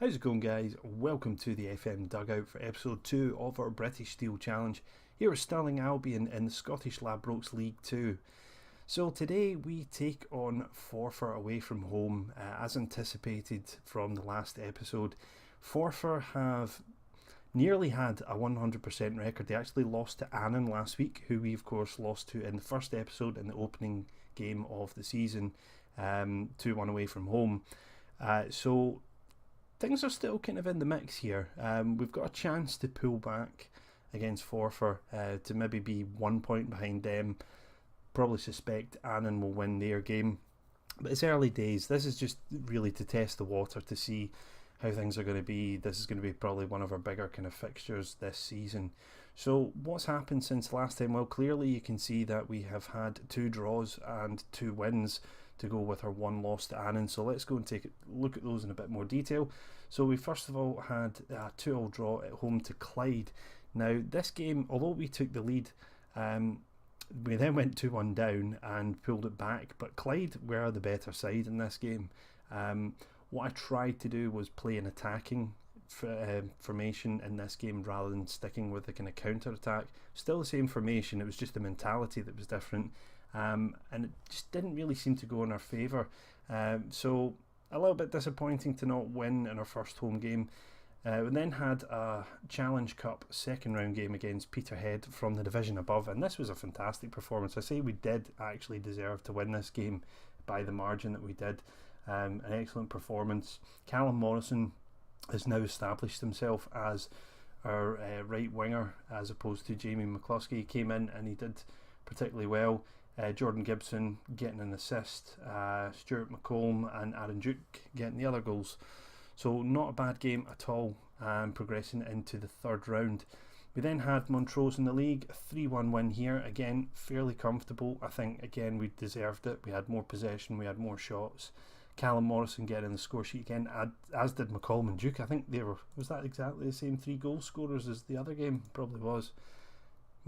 How's it going, guys? Welcome to the FM Dugout for episode 2 of our British Steel Challenge here at Stirling Albion in the Scottish Ladbrokes League 2. So today we take on Forfar away from home, as anticipated from the last episode. Forfar have nearly had a 100% record. They actually lost to Annan last week, who we of course lost to in the first episode in the opening game of the season, 2-1 away from home. So things are still kind of in the mix here. We've got a chance to pull back against Forfar to maybe be 1 point behind them. Probably suspect Annan will win their game, but it's early days. This is just really to test the water to see how things are going to be. This is going to be probably one of our bigger kind of fixtures this season. So what's happened since last time? Well, clearly you can see that we have had 2 draws and 2 wins to go with our 1 loss to Annan. So let's go and take a look at those in a bit more detail. So we first of all had a 2-2 draw at home to Clyde. Now this game, although we took the lead, we then went 2-1 down and pulled it back, but Clyde were the better side in this game. What I tried to do was play an attacking formation in this game rather than sticking with the kind of counter attack. Still the same formation, it was just the mentality that was different, and it just didn't really seem to go in our favour. So a little bit disappointing to not win in our first home game. We then had a Challenge Cup second round game against Peterhead from the division above, and this was a fantastic performance. I say we did actually deserve to win this game by the margin that we did. An excellent performance. Callum Morrison has now established himself as our right winger as opposed to Jamie McCluskey. He came in and he did particularly well. Jordan Gibson getting an assist, Stuart McComb and Aaron Duke getting the other goals. So not a bad game at all, progressing into the third round. We then had Montrose in the league, a 3-1 win here. Again, fairly comfortable. I think, again, we deserved it. We had more possession, we had more shots. Callum Morrison getting the score sheet again, as did McCollum and Duke. I think they were, was that exactly the same 3 goal scorers as the other game? Probably was.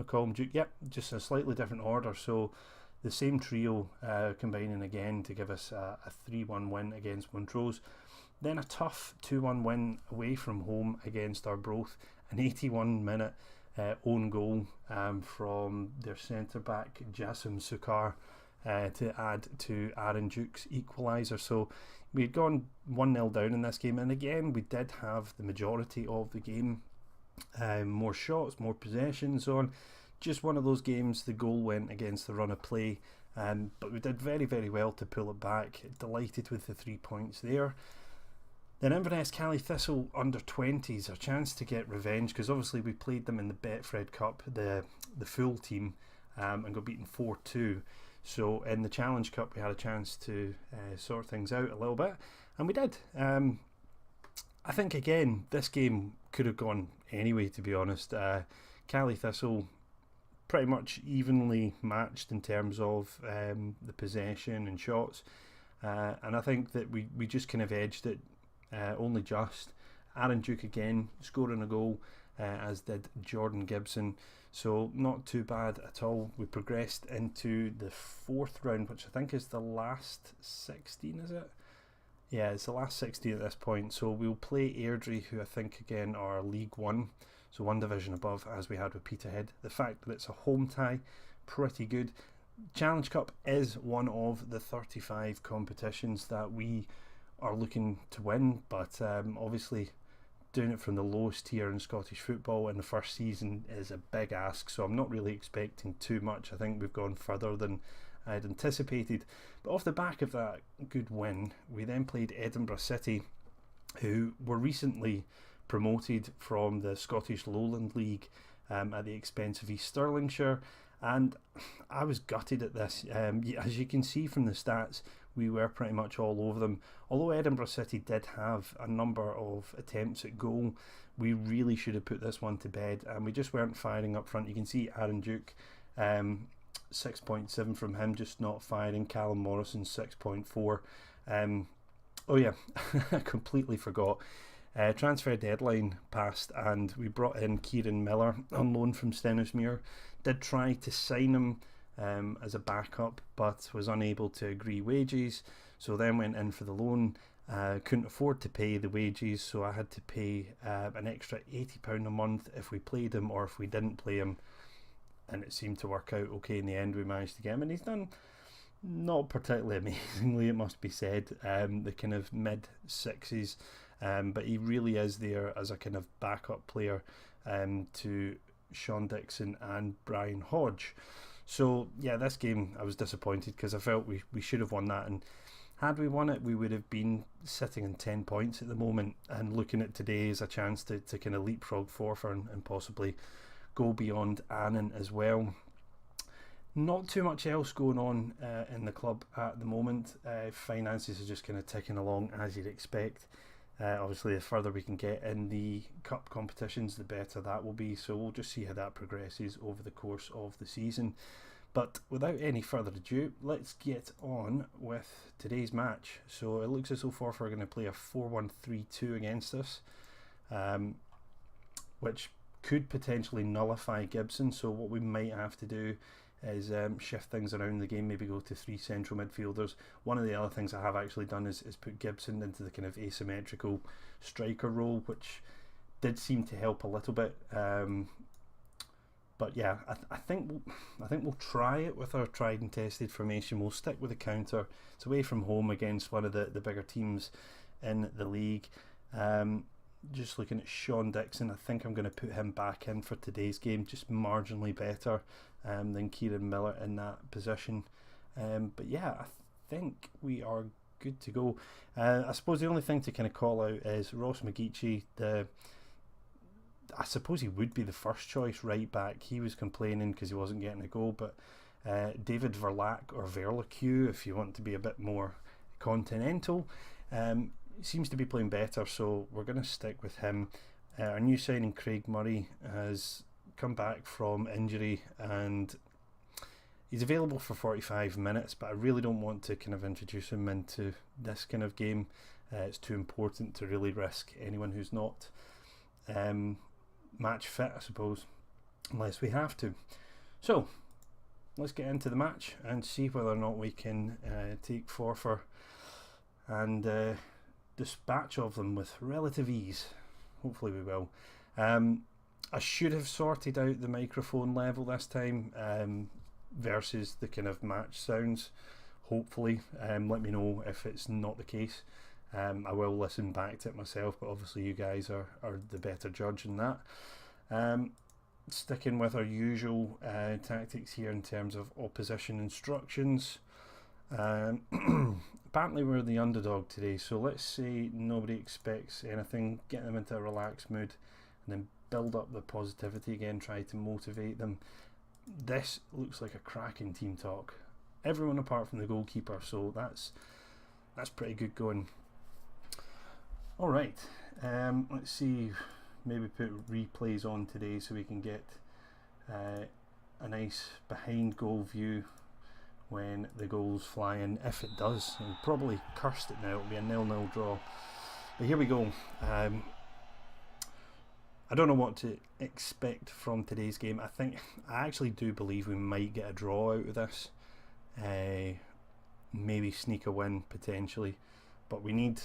McCollum, Duke, yep, just a slightly different order. So the same trio combining again to give us a 3-1 win against Montrose. Then a tough 2-1 win away from home against Arbroath, an 81-minute own goal from their centre-back Jassim Sukar to add to Aaron Duke's equaliser. So we had gone 1-0 down in this game, and again we did have the majority of the game, more shots, more possessions on. Just one of those games, the goal went against the run of play, but we did very, very well to pull it back. Delighted with the 3 points there. Then Inverness Cally Thistle under 20s, a chance to get revenge, because obviously we played them in the Betfred Cup, the full team, and got beaten 4-2. So in the Challenge Cup we had a chance to sort things out a little bit, and we did. I think again this game could have gone anyway, to be honest. Cally Thistle pretty much evenly matched in terms of the possession and shots, and I think that we just kind of edged it. Only just. Aaron Duke again scoring a goal, as did Jordan Gibson, so not too bad at all. We progressed into the 4th round, which I think is the last 16, is it? Yeah, it's the last 16 at this point. So we'll play Airdrie, who I think again are League 1, so 1 division above, as we had with Peterhead. The fact that it's a home tie, pretty good. Challenge Cup is one of the 35 competitions that we are looking to win, but obviously doing it from the lowest tier in Scottish football in the first season is a big ask, so I'm not really expecting too much. I think we've gone further than I'd anticipated. But off the back of that good win, we then played Edinburgh City, who were recently promoted from the Scottish Lowland League at the expense of East Stirlingshire, and I was gutted at this. As you can see from the stats, we were pretty much all over them. Although Edinburgh City did have a number of attempts at goal, we really should have put this one to bed, and we just weren't firing up front. You can see Aaron Duke, 6.7 from him, just not firing. Callum Morrison, 6.4. Oh yeah, I completely forgot. Transfer deadline passed and we brought in Kieran Miller on loan from Stenhousemuir. Did try to sign him as a backup, but was unable to agree wages, so then went in for the loan Couldn't afford to pay the wages, so I had to pay an extra £80 a month if we played him or if we didn't play him, and it seemed to work out okay in the end. We managed to get him, and he's done not particularly amazingly, it must be said, the kind of mid-60s, but he really is there as a kind of backup player to Sean Dixon and Brian Hodge. So yeah, this game I was disappointed because I felt we should have won that, and had we won it we would have been sitting in 10 points at the moment and looking at today as a chance to kind of leapfrog Forfar and possibly go beyond Annan as well. Not too much else going on in the club at the moment. Finances are just kind of ticking along as you'd expect. Obviously the further we can get in the cup competitions the better that will be, so we'll just see how that progresses over the course of the season. But without any further ado, let's get on with today's match. So it looks as though Forfar are going to play a 4-1-3-2 against us, which could potentially nullify Gibson. So what we might have to do is shift things around the game, maybe go to 3 central midfielders. One of the other things I have actually done is put Gibson into the kind of asymmetrical striker role, which did seem to help a little bit. But yeah, I think we'll try it with our tried and tested formation. We'll stick with the counter. It's away from home against one of the bigger teams in the league. Just looking at Sean Dixon, I think I'm going to put him back in for today's game, just marginally better than Kieran Miller in that position. But yeah, I think we are good to go. I suppose the only thing to kind of call out is Ross McGeechee. I suppose he would be the first choice right back. He was complaining because he wasn't getting a goal, but David Verlaque or Verlaque, if you want to be a bit more continental, seems to be playing better, so we're going to stick with him. Our new signing Craig Murray has come back from injury and he's available for 45 minutes, but I really don't want to kind of introduce him into this kind of game. It's too important to really risk anyone who's not match fit, I suppose, unless we have to. So let's get into the match and see whether or not we can take Forfar and dispatch of them with relative ease. Hopefully we will. I should have sorted out the microphone level this time versus the kind of match sounds. Hopefully, let me know if it's not the case. I will listen back to it myself, but obviously you guys are the better judge in that. Sticking with our usual tactics here in terms of opposition instructions. Apparently we're the underdog today, so let's say nobody expects anything, get them into a relaxed mood and then build up the positivity again, try to motivate them. This looks like a cracking team talk. Everyone apart from the goalkeeper, so that's pretty good going. Alright, let's see, maybe put replays on today so we can get a nice behind goal view when the goals fly in, if it does. I'm probably cursed it now, it'll be a 0-0 draw. But here we go. I don't know what to expect from today's game. I actually do believe we might get a draw out of this. Maybe sneak a win potentially. But we need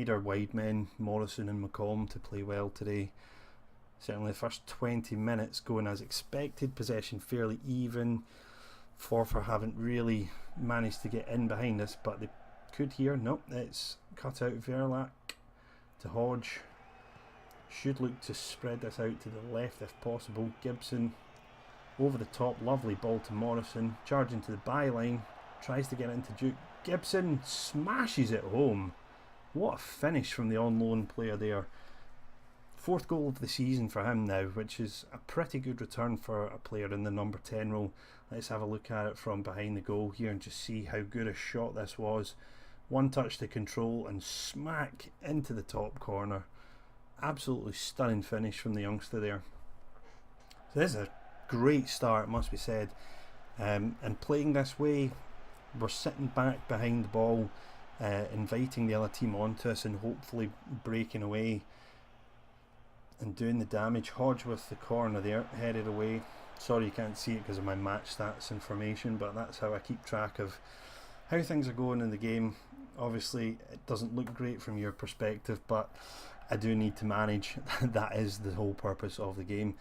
our wide men, Morrison and McCollum, to play well today. Certainly the first 20 minutes going as expected, possession fairly even. Forfar haven't really managed to get in behind us, but they could here. Nope, it's cut out. Verlaque to Hodge. Should look to spread this out to the left if possible. Gibson over the top, lovely ball to Morrison, charging to the byline, tries to get into Duke. Gibson smashes it home. What a finish from the on loan player there. 4th goal of the season for him now, which is a pretty good return for a player in the number 10 role. Let's have a look at it from behind the goal here and just see how good a shot this was. One touch to control and smack into the top corner. Absolutely stunning finish from the youngster there. So this is a great start, must be said. And playing this way, we're sitting back behind the ball, inviting the other team onto us and hopefully breaking away and doing the damage. Hodge with the corner there, headed away. Sorry you can't see it because of my match stats information, but that's how I keep track of how things are going in the game. Obviously, it doesn't look great from your perspective, but I do need to manage. That is the whole purpose of the game.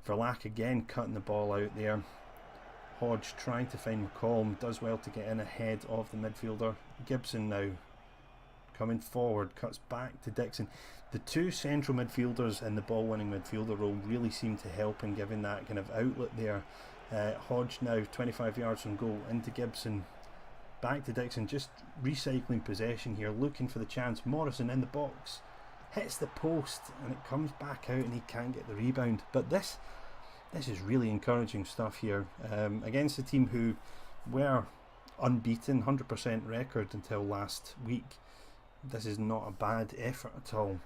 Verlac again cutting the ball out there. Hodge trying to find McCollum, does well to get in ahead of the midfielder. Gibson now coming forward, cuts back to Dixon. The two central midfielders in the ball winning midfielder role really seem to help in giving that kind of outlet there. Hodge now 25 yards from goal, into Gibson, back to Dixon, just recycling possession here, looking for the chance. Morrison in the box, hits the post, and it comes back out and he can't get the rebound. But this is really encouraging stuff here, against a team who were unbeaten, 100% record until last week. This is not a bad effort at all.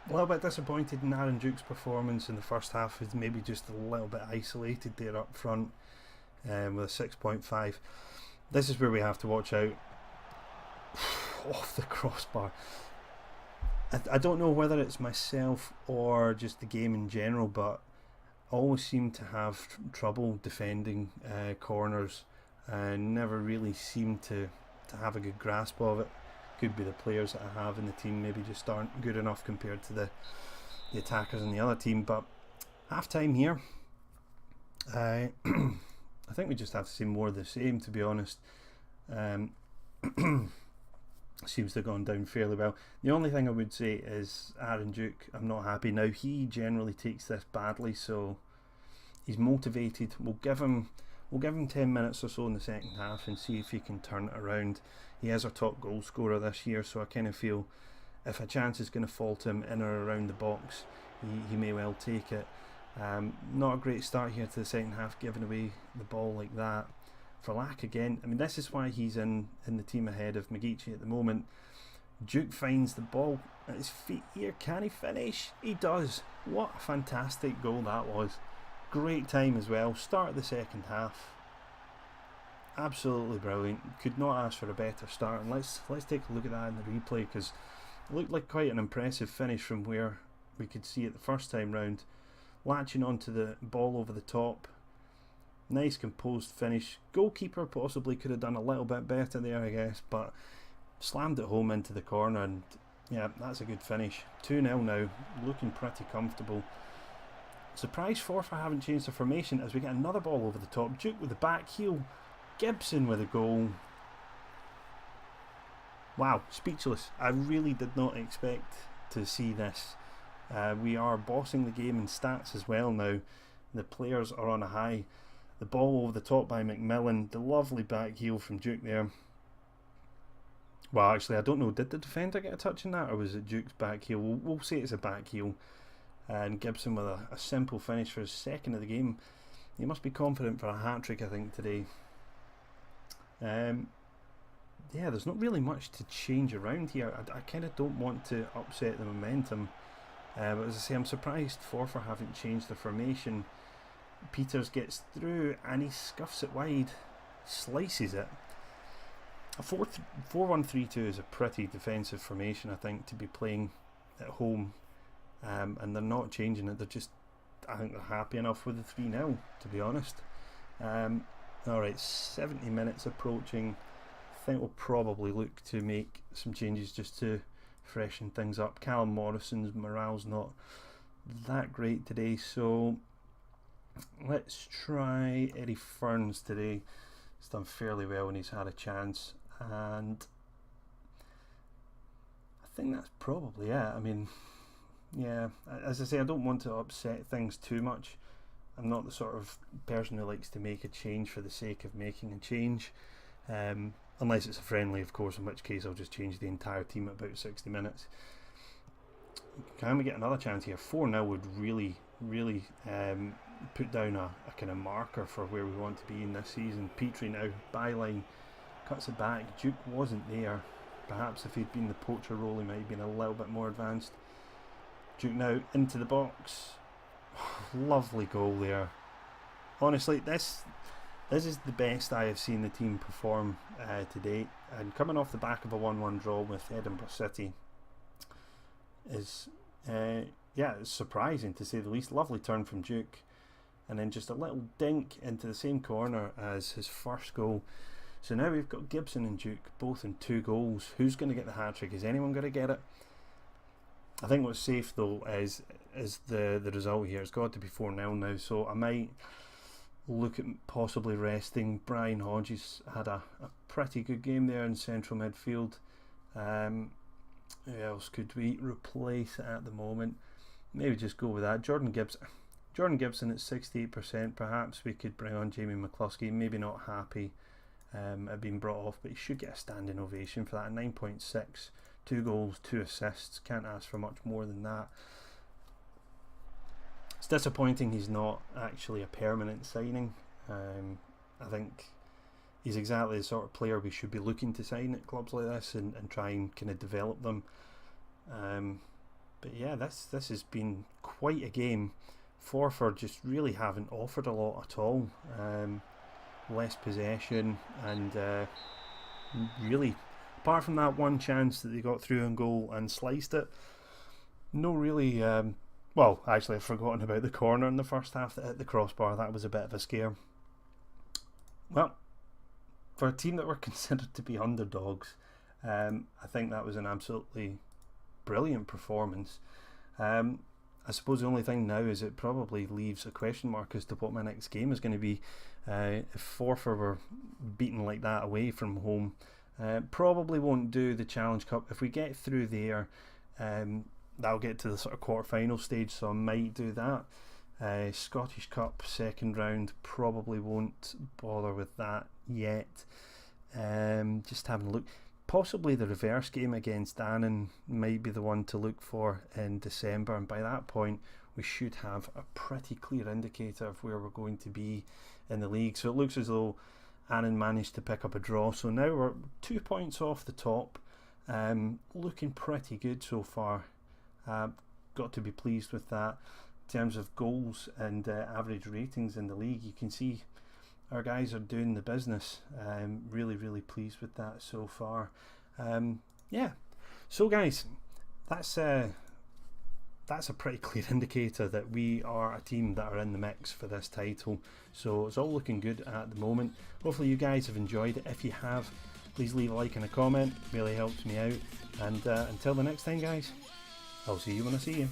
A little bit disappointed in Aaron Duke's performance in the first half. He's maybe just a little bit isolated there up front, with a 6.5. This is where we have to watch out. Off the crossbar. I don't know whether it's myself or just the game in general, but I always seem to have trouble defending corners and never really seem to have a good grasp of it. Could be the players that I have in the team maybe just aren't good enough compared to the attackers in the other team. But half time here, I think we just have to see more of the same, to be honest. Seems to have gone down fairly well. The only thing I would say is Aaron Duke, I'm not happy. Now, he generally takes this badly, so he's motivated. We'll give him 10 minutes or so in the second half and see if he can turn it around. He is our top goal scorer this year, so I kind of feel if a chance is going to fall to him in or around the box, he may well take it. Not a great start here to the second half, giving away the ball like that. Verlac again, I mean, this is why he's in the team ahead of McGeechee at the moment. Duke finds the ball at his feet here. Can he finish? He does. What a fantastic goal that was. Great time as well. Start of the second half. Absolutely brilliant. Could not ask for a better start. And let's take a look at that in the replay, because it looked like quite an impressive finish from where we could see it the first time round. Latching onto the ball over the top. Nice composed finish. Goalkeeper possibly could have done a little bit better there, I guess, but slammed it home into the corner, and yeah, that's a good finish. 2-0 now, looking pretty comfortable. Surprised Forfar haven't changed the formation as we get another ball over the top. Duke with the back heel. Gibson with a goal. Wow, speechless. I really did not expect to see this. We are bossing the game in stats as well now. The players are on a high. The ball over the top by McMillan. The lovely back heel from Duke there. Well, actually, I don't know. Did the defender get a touch in that, or was it Duke's back heel? We'll say it's a back heel. And Gibson with a simple finish for his second of the game. He must be confident for a hat-trick, I think, today. Yeah, there's not really much to change around here. I kind of don't want to upset the momentum. But as I say, I'm surprised Forfar haven't changed the formation. Peters gets through and he scuffs it wide. Slices it. A 4-1-3-2 is a pretty defensive formation, I think, to be playing at home. And they're not changing it. I think they're happy enough with the 3-0, to be honest. Alright, 70 minutes approaching. I think we'll probably look to make some changes just to freshen things up. Callum Morrison's morale's not that great today, so let's try Eddie Ferns today. He's done fairly well when he's had a chance, and I think that's probably it. I mean, yeah, as I say, I don't want to upset things too much. I'm not the sort of person who likes to make a change for the sake of making a change, unless it's a friendly, of course, in which case I'll just change the entire team at about 60 minutes. Can we get another chance here? 4-0 would really put down a kind of marker for where we want to be in this season. Petrie now, byline, cuts it back. Duke wasn't there. Perhaps if he'd been the poacher role, he might have been a little bit more advanced. Duke now into the box. Lovely goal there. Honestly, this is the best I have seen the team perform to date, and coming off the back of a 1-1 draw with Edinburgh City is it's surprising to say the least. Lovely turn from Duke, and then just a little dink into the same corner as his first goal. So now we've got Gibson and Duke both in 2 goals. Who's going to get the hat-trick? Is anyone going to get it? I think what's safe though is the result here. It's got to be 4-0 now, so I might look at possibly resting. Brian Hodges had a pretty good game there in central midfield. Who else could we replace at the moment? Maybe just go with that. Jordan Gibson at 68%. Perhaps we could bring on Jamie McCluskey. Maybe not happy at being brought off, but he should get a standing ovation for that. 9.6, 2 goals, 2 assists. Can't ask for much more than that. It's disappointing he's not actually a permanent signing. I think he's exactly the sort of player we should be looking to sign at clubs like this and try and kind of develop them. But yeah, this has been quite a game. Forfar just really haven't offered a lot at all. Less possession, and really, apart from that one chance that they got through on goal and sliced it, no really. Well, actually, I've forgotten about the corner in the first half that hit the crossbar. That was a bit of a scare. Well, for a team that were considered to be underdogs, I think that was an absolutely brilliant performance. I suppose the only thing now is it probably leaves a question mark as to what my next game is going to be. If Forfar were beaten like that away from home, probably won't do the Challenge Cup. If we get through there, that'll get to the sort of quarter-final stage, so I might do that. Scottish Cup second round, probably won't bother with that yet. Just having a look. Possibly the reverse game against Annan might be the one to look for in December, and by that point we should have a pretty clear indicator of where we're going to be in the league. So it looks as though Annan managed to pick up a draw, so now we're 2 points off the top. Looking pretty good so far. Got to be pleased with that. In terms of goals and average ratings in the league, you can see our guys are doing the business. Really pleased with that so far. Yeah, so guys, that's a pretty clear indicator that we are a team that are in the mix for this title. So it's all looking good at the moment. Hopefully you guys have enjoyed it. If you have, please leave a like and a comment. It really helps me out. And until the next time, guys, I'll see you when I see you.